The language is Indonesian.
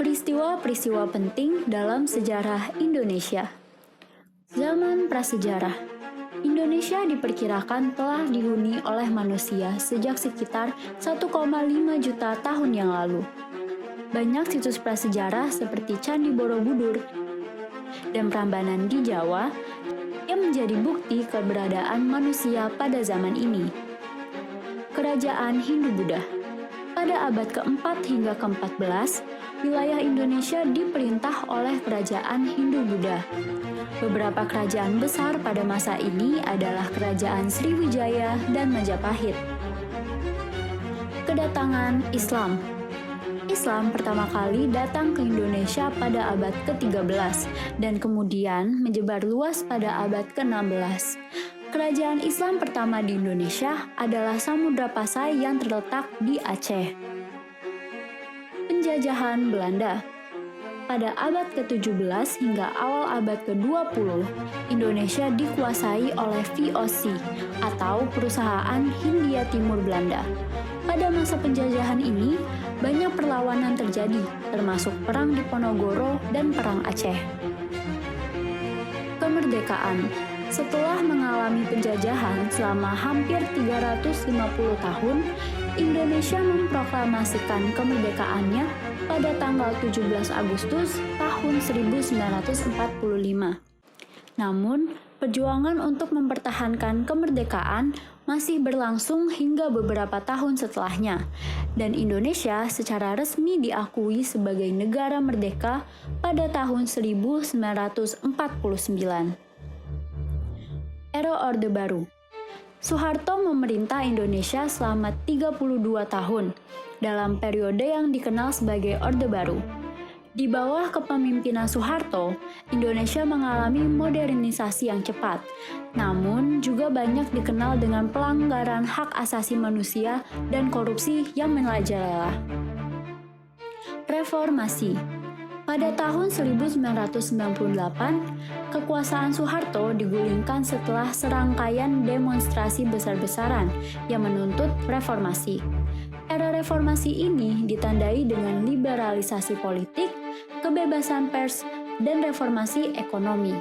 Peristiwa-peristiwa penting dalam sejarah Indonesia. Zaman prasejarah, Indonesia diperkirakan telah dihuni oleh manusia sejak sekitar 1,5 juta tahun yang lalu. Banyak situs prasejarah seperti Candi Borobudur dan Prambanan di Jawa yang menjadi bukti keberadaan manusia pada zaman ini. Kerajaan Hindu-Buddha. Pada abad ke-4 hingga ke-14, wilayah Indonesia diperintah oleh kerajaan Hindu-Buddha. Beberapa kerajaan besar pada masa ini adalah Kerajaan Sriwijaya dan Majapahit. Kedatangan Islam. Islam pertama kali datang ke Indonesia pada abad ke-13 dan kemudian menyebar luas pada abad ke-16. Kerajaan Islam pertama di Indonesia adalah Samudra Pasai yang terletak di Aceh. Penjajahan Belanda. Pada abad ke-17 hingga awal abad ke-20, Indonesia dikuasai oleh VOC atau Perusahaan Hindia Timur Belanda. Pada masa penjajahan ini, banyak perlawanan terjadi, termasuk Perang Diponegoro dan Perang Aceh. Kemerdekaan. Setelah mengalami penjajahan selama hampir 350 tahun, Indonesia memproklamasikan kemerdekaannya pada tanggal 17 Agustus tahun 1945. Namun, perjuangan untuk mempertahankan kemerdekaan masih berlangsung hingga beberapa tahun setelahnya, dan Indonesia secara resmi diakui sebagai negara merdeka pada tahun 1949. Era Orde Baru. Soeharto memerintah Indonesia selama 32 tahun dalam periode yang dikenal sebagai Orde Baru. Di bawah kepemimpinan Soeharto, Indonesia mengalami modernisasi yang cepat, namun juga banyak dikenal dengan pelanggaran hak asasi manusia dan korupsi yang merajalela. Reformasi. Pada tahun 1998, kekuasaan Soeharto digulingkan setelah serangkaian demonstrasi besar-besaran yang menuntut reformasi. Era reformasi ini ditandai dengan liberalisasi politik, kebebasan pers, dan reformasi ekonomi.